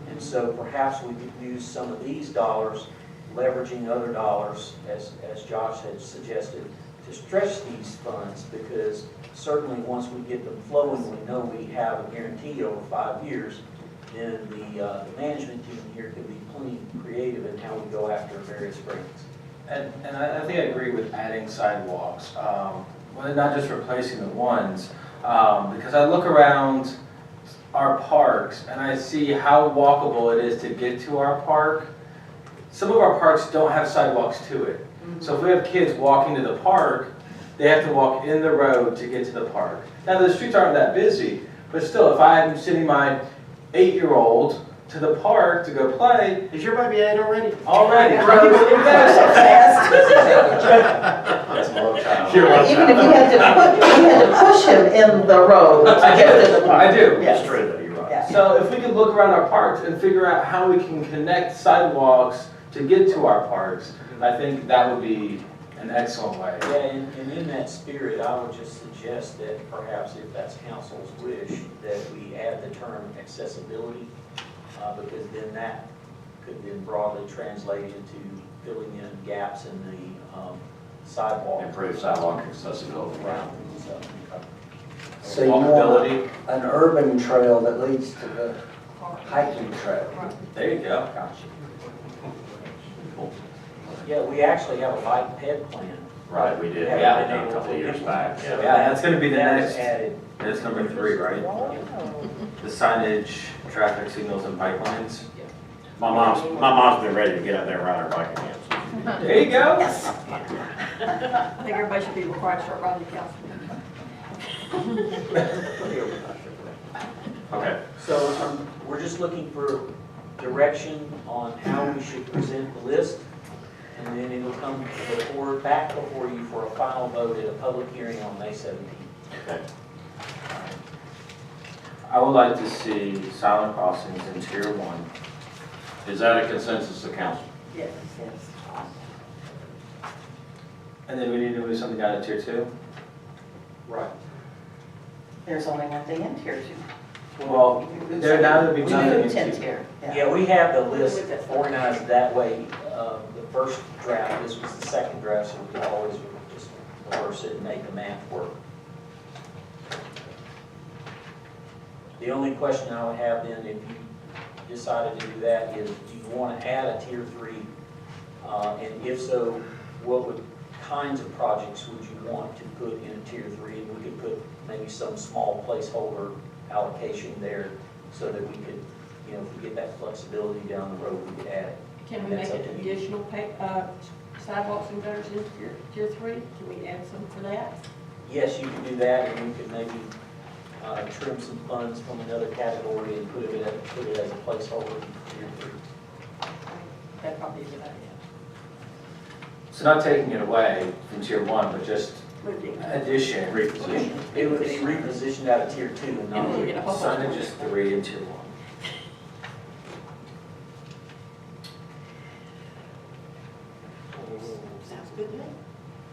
And so perhaps we could use some of these dollars, leveraging other dollars, as Josh had suggested, to stretch these funds, because certainly once we get them flowing, we know we have a guarantee over 5 years, then the management team here can be plenty creative in how we go after various grants. And I think I agree with adding sidewalks, well, not just replacing the ones, because I look around our parks and I see how walkable it is to get to our park. Some of our parks don't have sidewalks to it. So if we have kids walking to the park, they have to walk in the road to get to the park. Now the streets aren't that busy, but still, if I'm sending my 8-year-old to the park to go play. Is your baby 8 already? Already. That's my little child. Even if you had to push him in the road to get to the park. I do. Yes. That's true, though, you're right. Yeah. So if we could look around our parks and figure out how we can connect sidewalks to get to our parks, I think that would be an excellent way. Yeah, and in that spirit, I would just suggest that perhaps if that's council's wish, that we add the term accessibility, because then that could then broadly translate into filling in gaps in the sidewalk. Improve sidewalk accessibility. Right. So you want an urban trail that leads to the hiking trail. There you go. Yeah, we actually have a bike ped plan. Right, we did, Yeah. a couple of years back. Yeah, that's gonna be the That was next, added. that's number 3, right? The signage, traffic signals and bike lanes. My mom's been ready to get out there and ride her bike again. There you go. Yes. I think everybody should be required to start riding the council. Okay. So we're just looking for direction on how we should present the list, and then it'll come back before you for a final vote at a public hearing on May 17th. Okay. I would like to see silent crossings in Tier 1. Is that a consensus of council? Yes, yes. And then we need to move something down to Tier 2? Right. There's only one thing in tier 2. Well, there now would be We nothing in moved 10 Tier. tier. Yeah, we have the list organized that way. The first draft, this was the second draft, so we could always just reverse it and make the math work. The only question I would have then, if you decided to do that, is do you want to add a Tier 3? And if so, what kinds of projects would you want to put in a Tier 3? And we could put maybe some small placeholder allocation there so that we could, if we get that flexibility down the road, we could add it. Can we make it additional sidewalks and gutters in tier 3? Can we add some for that? Yes, you could do that, and you could maybe trim some funds from another category and put it as a placeholder in Tier 3. That'd probably be a good idea. So not taking it away from Tier 1, but just Moving. addition. Reposition. It would be repositioned out of Tier 2 and not And we get a whole bunch Signage more. is 3 in Tier 1. Sounds good to me.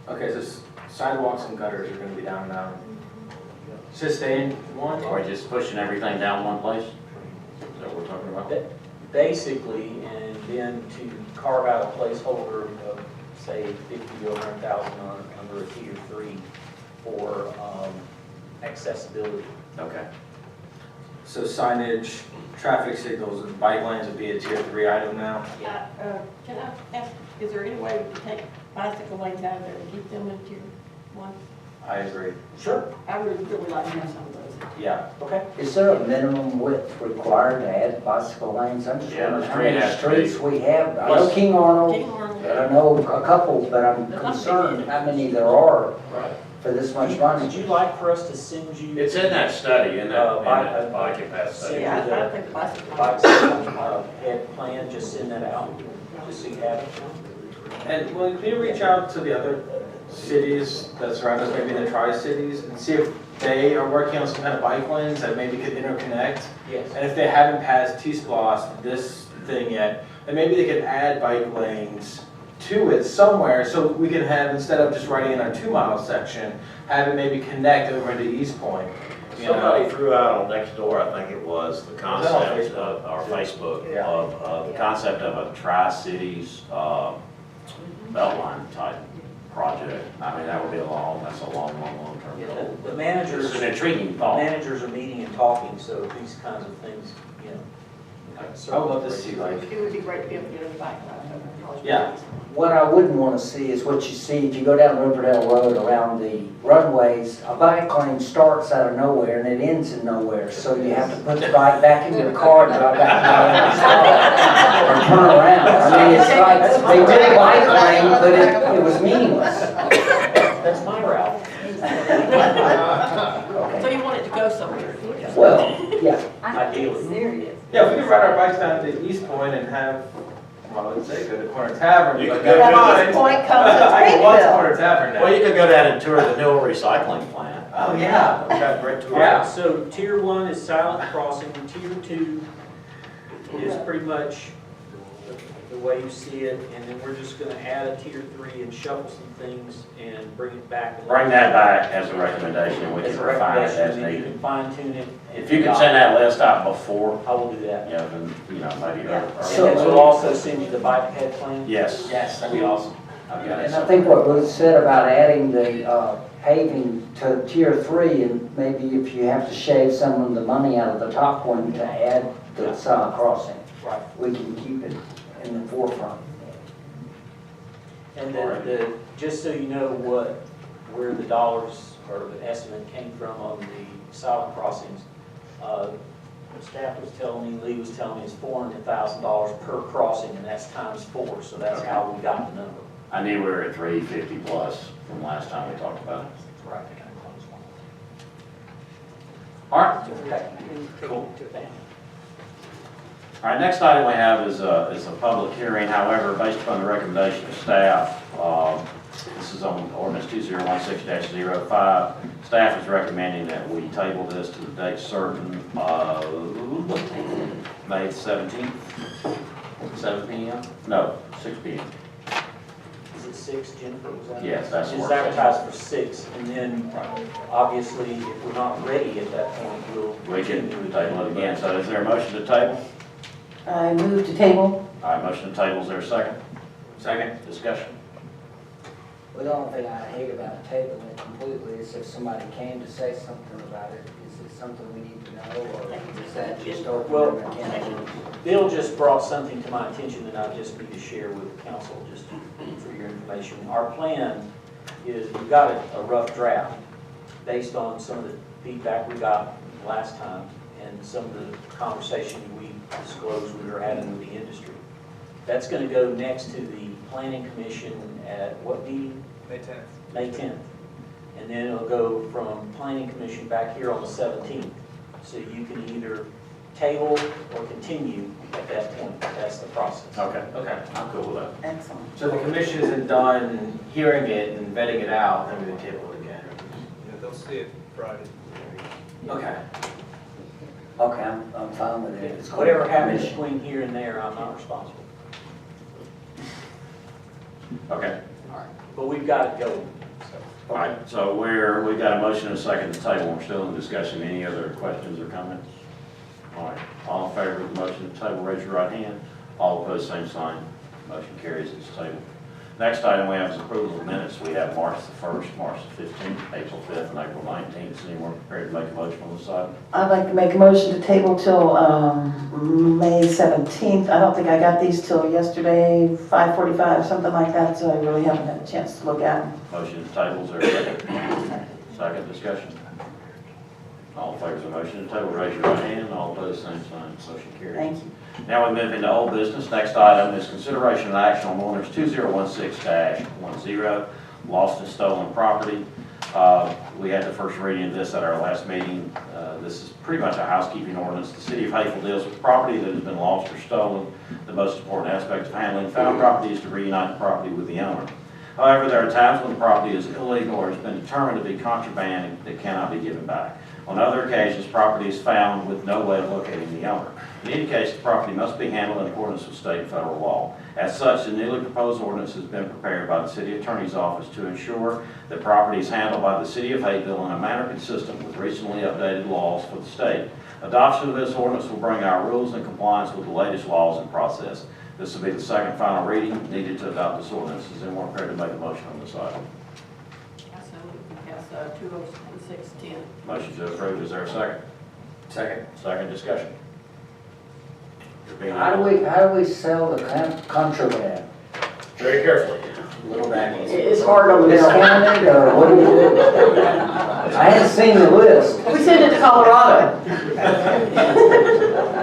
Okay, so sidewalks and gutters are gonna be down now. Just stay in 1? Or just pushing everything down one place? Is that what we're talking about? Basically, and then to carve out a placeholder of, say, 50 to 100,000 under a Tier 3 for accessibility. Okay. So signage, traffic signals, and bike lanes would be a Tier 3 item now? Can I ask, is there any way we can take bicycle lanes out of there and keep them in tier 1? I agree. Sure. I would really like to have some of those. Yeah. Okay. Is there a minimum width required to add bicycle lanes? I'm just Yeah, the wondering how street many has to be- streets we have. I know King Arnold, I know a couple, but I'm concerned how many there are for this much money. Would you like for us to send you? It's in that study, in that bike path study. Yeah, I think the bicycle. Head plan, just send that out, just so you have it. And well, can you reach out to the other cities that surround us, maybe the Tri-Cities, and see if they are working on some kind of bike lanes that maybe could interconnect? Yes. And if they haven't passed T-Splost, this thing yet, then maybe they could add bike lanes to it somewhere, so we can have, instead of just writing in our 2-mile section, have it maybe connect over into East Point. You Somebody know? threw out on Nextdoor, I think it was, the concept of, or Facebook, Yeah. of the concept of a Tri-Cities Beltline type project. I mean, that would be that's a long term Yeah, goal. the managers, It's an intriguing thought. managers are meeting and talking, so these kinds of things, you know. I would love to see like, It would be great to be able to get on the bike ride over college. yeah. What I wouldn't want to see is what you see if you go down Riverdale Road around the runways. A bike lane starts out of nowhere and it ends in nowhere. So you have to put the bike back in your car and drive back to the or turn around. I mean, it's like they did a bike lane, but it was meaningless. That's my route. So you want it to go somewhere? Well, yeah. Ideally. Serious. Yeah, if we could ride our bikes down to East Point and have, well, let's say, go to Corner Tavern. You like, could go "Come to on." East Point comes to I can watch Hapeville. Corner Tavern now. Well, you could go down and tour the new recycling plant. Oh, yeah. We've got great tours. Yeah. So tier 1 is silent crossing, tier 2 is pretty much the way you see it, and then we're just gonna add a tier 3 and shuffle some things and bring it back. Bring that back as a recommendation, we As can a refine it recommendation, as and then you needed. can fine tune it. If you could send that list out before, I will do that. yeah, then, maybe. Yeah. And then we'll also send you the bike head plan. Yes. Yes, that'd be awesome. I've got it. And I think what was said about adding the paving to tier 3, and maybe if you have to shave some of the money out of the top one to add the silent crossing, Right. we can keep it in the forefront. And just so you know where the dollars or the estimate came from on the silent crossings, the staff was telling me, Lee was telling me it's $400,000 per crossing, and that's times 4, so that's how we got the number. I knew we were at 350 plus from last time we talked about it. Right. All right. Cool. All right, next item we have is a public hearing. However, based upon the recommendation of staff, this is on ordinance 2016-05. Staff is recommending that we table this to the date certain, May 17th, 7 p.m.? No, 6 p.m. Is it 6, Jennifer? Was that? Yes, that's the It's work session. advertised for 6, and then obviously if we're not ready at that point, we'll. We can table it again. So is there a motion to table? I move to table. All right, motion to table, is there a second? Second, discussion. Well, the only thing I hate about tabling it completely is if somebody came to say something about it, is it something we need to know, or is that just open Well, and can? Bill just brought something to my attention that I just need to share with the council, just for your information. Our plan is, we've got a rough draft based on some of the feedback we got last time and some of the conversation we disclosed we were having with the industry. That's going to go next to the planning commission at what meeting? May 10th. May 10th. And then it'll go from planning commission back here on the 17th. So you can either table or continue at that point. That's the process. Okay, Okay. I'm cool with that. Excellent. So the commission isn't done hearing it and vetting it out, then we can table it again. Yeah, they'll see it Friday. Okay. Okay, I'm fine with it. It's Whatever happens commission. between here and there, I'm not responsible. Okay. All right. But we've got it going. All right, so we've got a motion and a second to table. We're still in discussion. Any other questions or comments? All right, all in favor of the motion to table, raise your right hand. All opposed, same sign. Motion carries, it's tabled. Next item we have is approval of minutes. We have March the 1st, March the 15th, April 5th, and April 19th. Is anyone prepared to make a motion on this item? I'd like to make a motion to table till May 17th. I don't think I got these till yesterday, 5:45, something like that, so I really haven't had a chance to look at them. Motion to table, is there a second? Second discussion. All in favor of the motion to table, raise your right hand. All opposed, same sign. Motion carries. Thank you. Now we move into old business. Next item is consideration and action on ordinance 2016-10, lost and stolen property. We had the first reading of this at our last meeting. This is pretty much a housekeeping ordinance. The city of Hapeville deals with property that has been lost or stolen. The most important aspect of handling found property is to reunite the property with the owner. However, there are times when the property is illegal or has been determined to be contraband that cannot be given back. On other occasions, property is found with no way of locating the owner. In any case, the property must be handled in accordance with state and federal law. As such, the newly proposed ordinance has been prepared by the City Attorney's Office to ensure that property is handled by the City of Hapeville in a manner consistent with recently updated laws for the state. Adoption of this ordinance will bring our rules in compliance with the latest laws and process. This will be the second final reading needed to adopt this ordinance. Is anyone prepared to make a motion on this item? I so moved to pass 20610. Motion to approve, is there a second? Second. Second discussion. How do we sell the contraband? Very carefully. Little baggies. It's hard on the bill. Discounted, or what do we do? I hadn't seen the list. We send it to Colorado.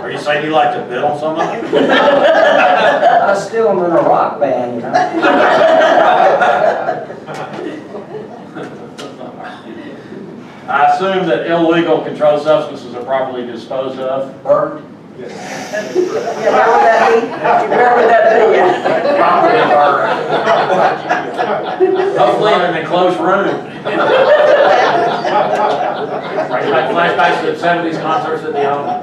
Are you saying you like to bid on something? I still am in a rock band, you know? I assume that illegal controlled substances are properly disposed of. Burned? Yeah, where would that be? Where would that be? Properly burned. Hopefully in an enclosed room. Bring back flashbacks to the 70s concerts at the Alamo.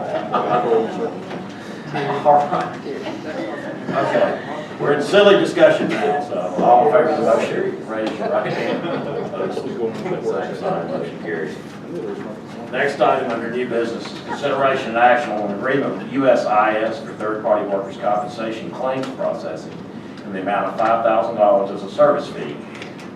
All right. Okay, we're in silly discussion now, so all in favor of the motion, raise your right hand. Opposed, same sign. Motion carries. Next item under new business is consideration and action on an agreement with USIS for third-party workers' compensation claims processing in the amount of $5,000 as a service fee,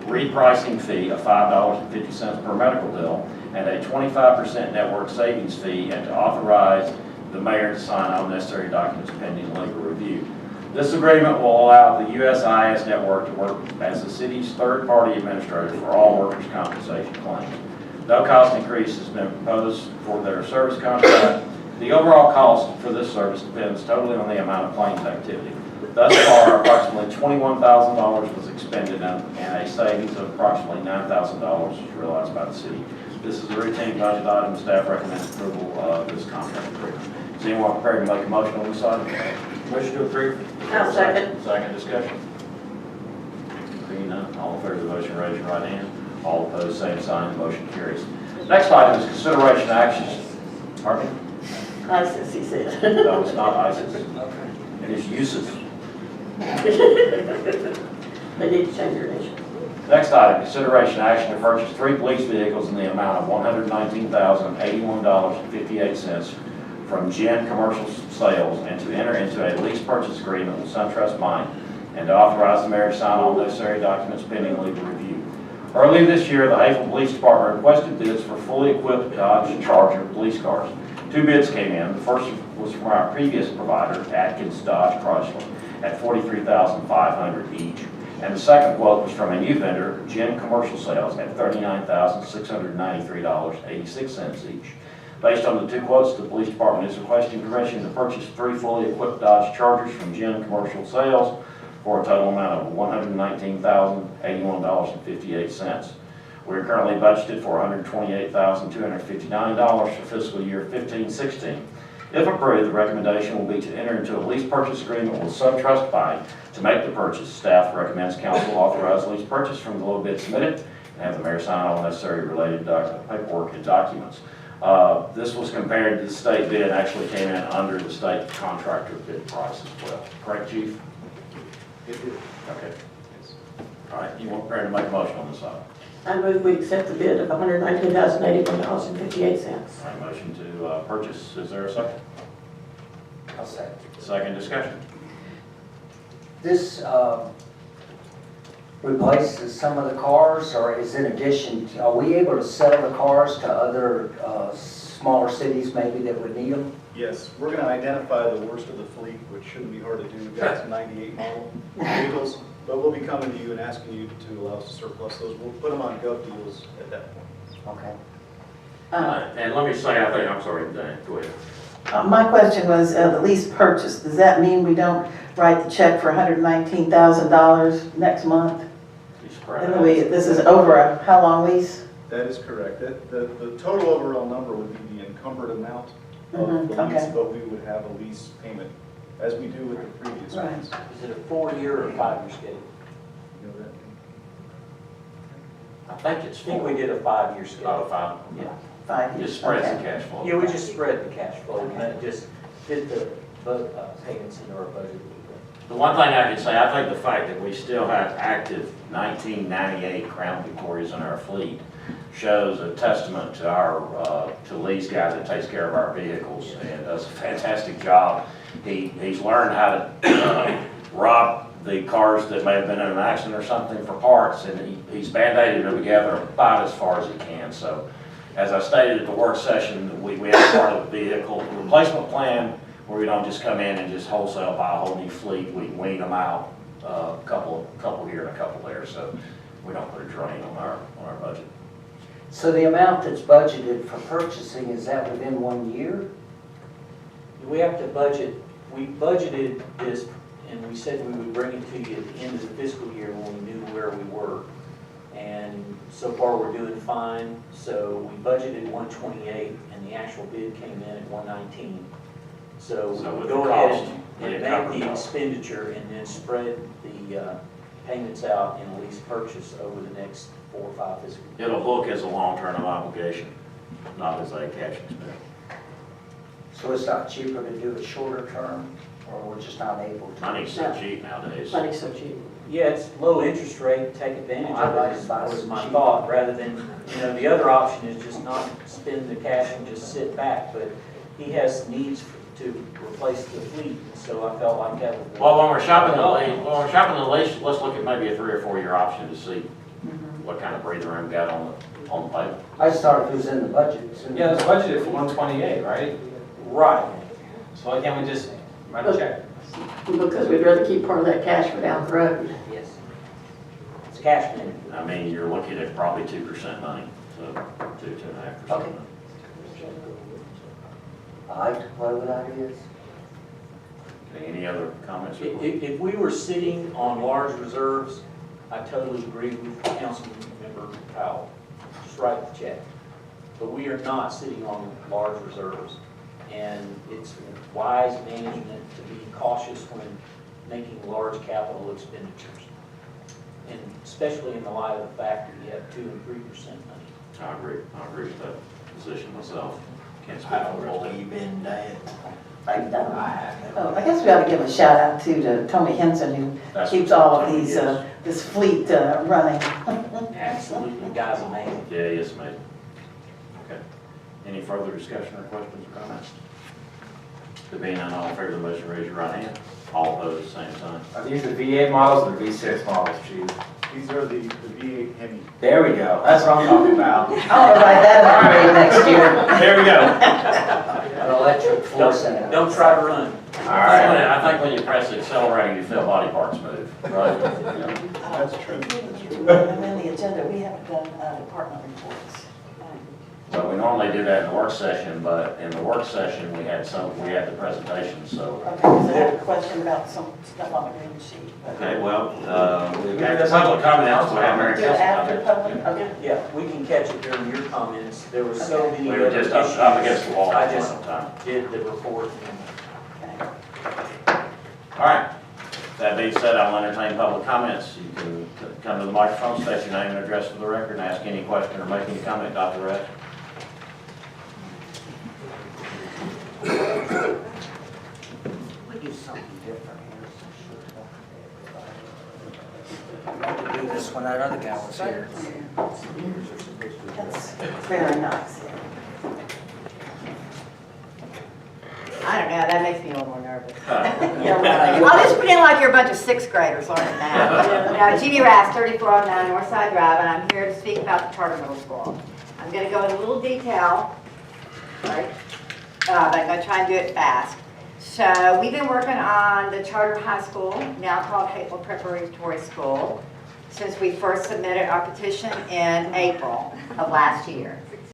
repricing fee of $5.50 per medical bill, and a 25% network savings fee, and to authorize the mayor to sign all necessary documents pending legal review. This agreement will allow the USIS network to work as the city's third-party administrator for all workers' compensation claims. No cost increase has been proposed for their service contract. The overall cost for this service depends totally on the amount of claims activity. Thus far, approximately $21,000 was expended and a savings of approximately $9,000 was realized by the city. This is a routine budget item. Staff recommends approval of this contract agreement. Is anyone prepared to make a motion on this item? Motion to approve. I'll second. Second discussion. Seeing none, all in favor of the motion, raise your right hand. All opposed, same sign. Motion carries. Next item is consideration actions. Pardon me? ISIS, he said. No, it's not ISIS. It is uses. They need to change their nation. Next item, consideration action to purchase 3 police vehicles in the amount of $119,081.58 from Gen Commercial Sales, and to enter into a lease purchase agreement with SunTrust Mine, and to authorize the mayor to sign all necessary documents pending legal review. Earlier this year, the Hapeville Police Department requested bids for fully equipped Dodge Charger police cars. 2 bids came in. The first was from our previous provider, Atkins Dodge Chrysler, at $43,500 each. And the second quote was from a new vendor, Gen Commercial Sales, at $39,693.86 each. Based on the 2 quotes, the police department is requesting permission to purchase 3 fully equipped Dodge Chargers from Gen Commercial Sales for a total amount of $119,081.58. We're currently budgeted for $128,259 for fiscal year 15-16. If approved, the recommendation will be to enter into a lease purchase agreement with SunTrust Mine to make the purchase. Staff recommends council authorize lease purchase from the low bid submitted and have the mayor sign all necessary related paperwork and documents. This was compared to the state bid and actually came in under the state contractor bid price as well. Correct, Chief? It did. Okay. All right, you want prepared to make a motion on this item? I move we accept the bid of $119,081.58. All right, motion to purchase. Is there a second? I'll second. Second discussion. This replaces some of the cars, or is in addition, are we able to sell the cars to other smaller cities maybe that would need them? Yes, we're going to identify the worst of the fleet, which shouldn't be hard to do. We've got some 98 model vehicles, but we'll be coming to you and asking you to allow us to surplus those. We'll put them on gov deals at that point. Okay. And let me say, I think, I'm sorry, Dan, go ahead. My question was the lease purchase. Does that mean we don't write the check for $119,000 next month? And this is over a how long lease? That is correct. The total overall number would be the encumbered amount of the lease, okay. but we would have a lease payment, as we do with the previous Right. ones. Is it a 4-year or 5-year schedule? You know that? I think it's I think we 4. did a 5-year schedule. Out of 5. Yeah. 5 years. Just spreads Okay. the cash flow. Yeah, we just spread the cash flow, and then just fit the payments into our budget. The one thing I can say, I think the fact that we still have active 1998 Crown Victorias in our fleet shows a testament to our, to Lee's guy that takes care of our vehicles and does a fantastic job. He's learned how to rob the cars that may have been in an accident or something for parts, and he's band-aided them together about as far as he can. So, as I stated at the work session, we have part of the vehicle replacement plan where we don't just come in and just wholesale buy a whole new fleet. We wean them out, a couple here and a couple there, so we don't put a drain on our budget. So the amount that's budgeted for purchasing, is that within 1 year? We have to budget, we budgeted this, and we said we would bring it to you at the end of the fiscal year when we knew where we were. And so far, we're doing fine. So we budgeted 128, and the actual bid came in at 119. So with we'll the go cost, ahead the and encumbered make the cost. expenditure and then spread the payments out in a lease purchase over the next 4 or 5 fiscal years. It'll look as a long-term obligation, not as a cash expense. So it's not cheaper to do it shorter term, or we're just not able to? Money's so cheap nowadays. Money's so cheap. Yeah, it's low interest rate, take advantage I'd of like it, to buy was some my cheap. thought, rather than, the other option is just not spend the cash and just sit back, but he has needs to replace the fleet, so I felt like that would. Well, when we're shopping the lease, let's look at maybe a 3 or 4 year option to see what kind of breathing room we got on the payment. I just thought it was in the budget. Yeah, it's budgeted for 128, right? Right. So why can't we just write a check? Because we'd rather keep part of that cash for down the road. Yes. It's cash money. I mean, you're looking at probably 2% money, so 2.5%. Okay. I like to play with ideas. Okay, any other comments? If we were sitting on large reserves, I totally agree with Councilmember Powell. Just write the check. But we are not sitting on large reserves. And it's wise management to be cautious when making large capital expenditures. And especially in the light of the fact that you have 2 and 3% money. I agree with that position myself. Can't speak I for don't the rest of believe you. in that. I guess we ought to give a shout out to Tony Henson, who That's keeps what all of Tony these, is. this fleet running. Absolutely, the guy's amazing. Yeah, yes, mate. Okay. Any further discussion or questions or comments? There being none, all in favor of the motion, raise your right hand. All opposed, same sign. Are these the V8 models or the V6 models, Chief? These are the V8 Hemi. There we go. That's what I'm talking about. I'm gonna write that up next year. There we go. An electric force in it. Don't try to run. I think when you press the accelerator, you feel body parts move, right? Yeah. That's true. And then the agenda, we haven't done department reports. Well, we normally do that in the work session, but in the work session, we had the presentation, so. Okay, because I have a question about some stuff on the green sheet. Okay, well, we've got public comments, we have Mayor and Do it after Council public, comments. okay. Yeah, we can catch it during your comments. There were so many We were other just issues. up against the wall I at just one time. did the report. All right. That being said, I'll entertain public comments. You can come to the microphone, state your name and address for the record, and ask any question or make any comment, Dr. Rast. We do something different here. We do this when that other guy was here. That's very nice. I don't know, that makes me a little more nervous. I'll I'll just pretend like you're a bunch of 6th graders learning math. Jeannie Rast, 3409 Northside Drive, and I'm here to speak about the Charter Middle School. I'm going to go into a little detail, right? But I'm going to try and do it fast. So we've been working on the Charter High School, now called Hapeville Preparatory School, since we first submitted our petition in April of last year.